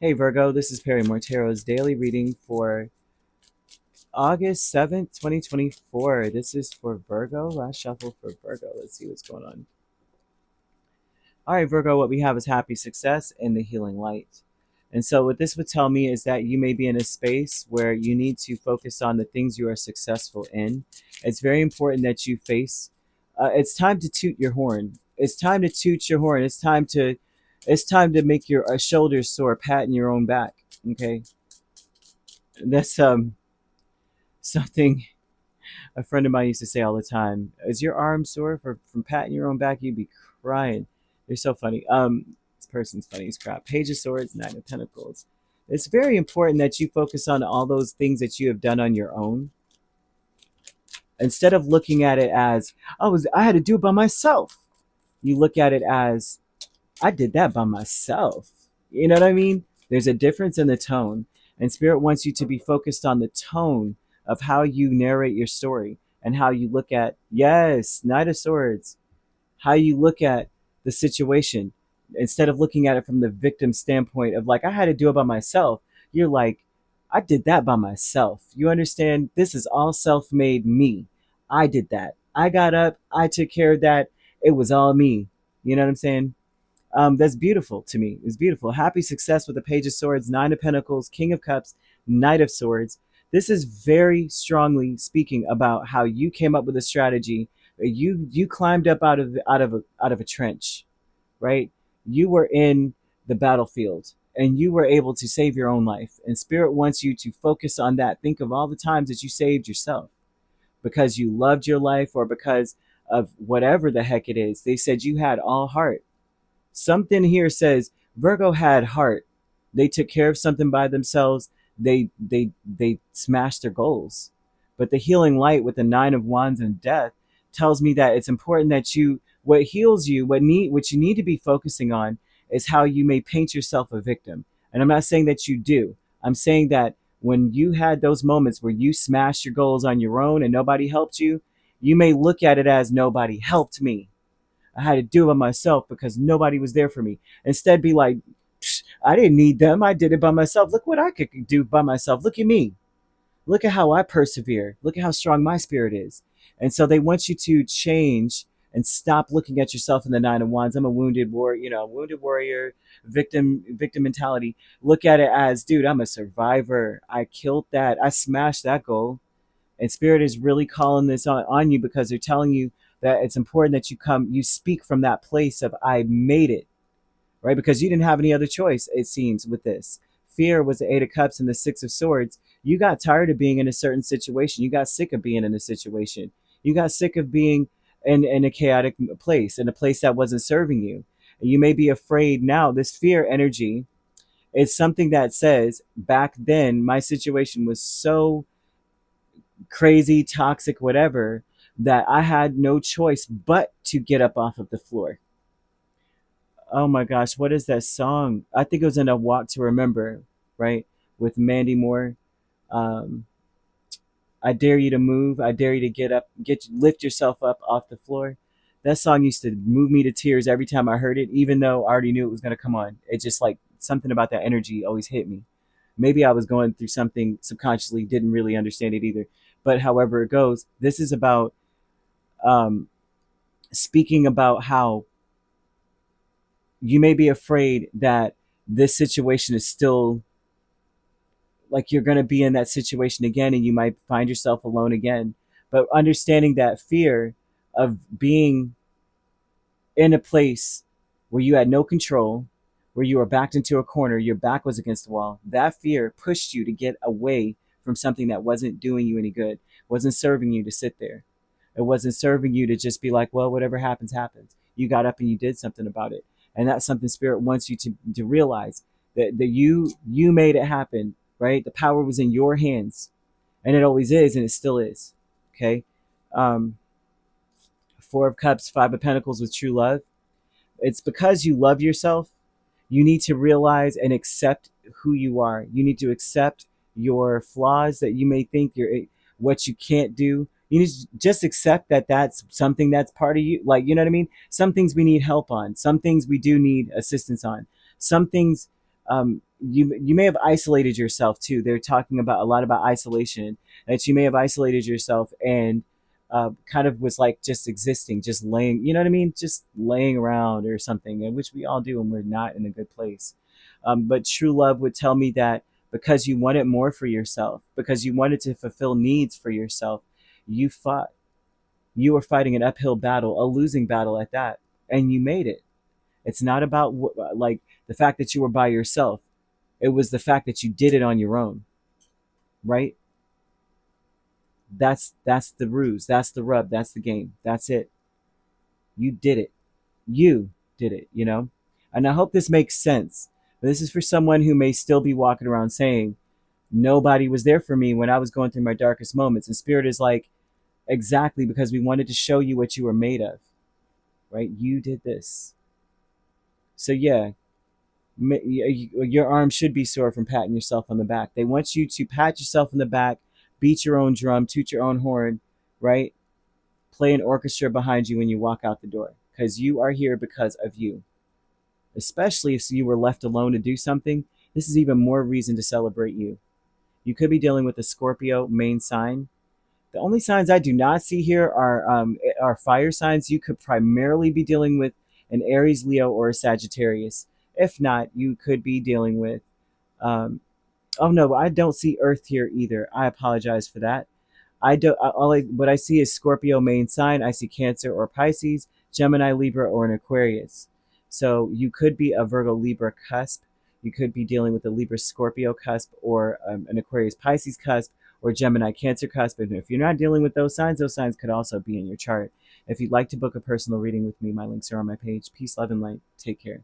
Hey Virgo, this is Perrymore Tarot's daily reading for August 7th, 2024. This is for Virgo. Last shuffle for Virgo. Let's see what's going on. All right, Virgo, what we have is happy success and the healing light. And so, what this would tell me is that you may be in a space where you need to focus on the things you are successful in. It's very important that you face. It's time to toot your horn. It's time to toot your horn. It's time to make your shoulders sore, patting your own back. Okay, that's something a friend of mine used to say all the time. Is your arm sore from patting your own back? You'd be crying. They're so funny. This person's funny as crap. Page of Swords, Nine of Pentacles. It's very important that you focus on all those things that you have done on your own, instead of looking at it as I had to do it by myself. You look at it as I did that by myself. You know what I mean? There's a difference in the tone, and Spirit wants you to be focused on the tone of how you narrate your story and how you look at, yes, Knight of Swords, how you look at the situation. Instead of looking at it from the victim standpoint of like, I had to do it by myself, you're like, I did that by myself. You understand? This is all self made me. I did that. I got up, I took care of that. It was all me. You know what I'm saying? That's beautiful to me. It's beautiful. Happy success with the Page of Swords, Nine of Pentacles, King of Cups, Knight of Swords. This is very strongly speaking about how you came up with a strategy. You climbed up out of a trench, right? You were in the battlefield and you were able to save your own life. And Spirit wants you to focus on that. Think of all the times that you saved yourself because you loved your life or because of whatever the heck it is. They said you had all heart. Something here says Virgo had heart. They took care of something by themselves. They smashed their goals. But the healing light with the Nine of Wands and Death tells me that it's important that what heals you, what you need to be focusing on is how you may paint yourself a victim. And I'm not saying that you do. I'm saying that when you had those moments where you smashed your goals on your own and nobody helped you, you may look at it as nobody helped me. I had to do it by myself because nobody was there for me. Instead, be like, I didn't need them. I did it by myself. Look what I could do by myself. Look at me. Look at how I persevere. Look at how strong my spirit is. And so they want you to change and stop looking at yourself in the Nine of Wands. I'm a wounded warrior, wounded warrior, victim mentality. Look at it as, dude, I'm a survivor. I killed that. I smashed that goal. And Spirit is really calling this on you because they're telling you that it's important that you speak from that place of I made it, right? Because you didn't have any other choice, it seems, with this. Fear was the Eight of Cups and the Six of Swords. You got tired of being in a certain situation. You got sick of being in a situation. You got sick of being in a chaotic place, in a place that wasn't serving you. And you may be afraid now. This fear energy is something that says, back then, my situation was so crazy, toxic, whatever, that I had no choice but to get up off of the floor. Oh my gosh, what is that song? I think it was in A Walk to Remember, right? With Mandy Moore. Um, I dare you to move. I dare you to get up, lift yourself up off the floor. That song used to move me to tears every time I heard it, even though I already knew it was going to come on. It just like something about that energy always hit me. Maybe I was going through something subconsciously, didn't really understand it either. But however it goes, this is about um, speaking about how you may be afraid that this situation is still like you're going to be in that situation again and you might find yourself alone again. But understanding that fear of being in a place where you had no control, where you were backed into a corner, your back was against the wall, that fear pushed you to get away from something that wasn't doing you any good, wasn't serving you to sit there. It wasn't serving you to just be like, well, whatever happens, happens. You got up and you did something about it. And that's something Spirit wants you to realize that you made it happen, right? The power was in your hands. And it always is, and it still is. Okay. Um, Four of Cups, Five of Pentacles with true love. It's because you love yourself. You need to realize and accept who you are. You need to accept your flaws that you may think what you can't do. You need to just accept that that's something that's part of you. Like, you know what I mean? Some things we need help on. Some things we do need assistance on. Some things you may have isolated yourself too. They're talking about a lot about isolation, that you may have isolated yourself and kind of was like just existing, just laying, you know what I mean, just laying around or something, and which we all do when we're not in a good place. But true love would tell me that because you wanted more for yourself, because you wanted to fulfill needs for yourself, you fought. You were fighting an uphill battle, a losing battle at that, and you made it. It's not about like the fact that you were by yourself. It was the fact that you did it on your own, right? That's the ruse. That's the rub. That's the game. That's it. You did it. You did it, you know? And I hope this makes sense. This is for someone who may still be walking around saying, nobody was there for me when I was going through my darkest moments. And Spirit is like, exactly, because we wanted to show you what you were made of, right? You did this. So yeah, your arm should be sore from patting yourself on the back. They want you to pat yourself on the back, beat your own drum, toot your own horn, right? Play an orchestra behind you when you walk out the door, because you are here because of you. Especially if you were left alone to do something, this is even more reason to celebrate you. You could be dealing with a Scorpio main sign. The only signs I do not see here are fire signs. You could primarily be dealing with an Aries, Leo, or a Sagittarius. If not, you could be dealing with um, oh no, I don't see Earth here either. I apologize for that. I don't. What I see is Scorpio main sign. I see Cancer or Pisces, Gemini, Libra, or an Aquarius. So you could be a Virgo Libra cusp. You could be dealing with a Libra Scorpio cusp, or an Aquarius Pisces cusp, or Gemini Cancer cusp. And if you're not dealing with those signs could also be in your chart. If you'd like to book a personal reading with me, my links are on my page. Peace, love, and light. Take care.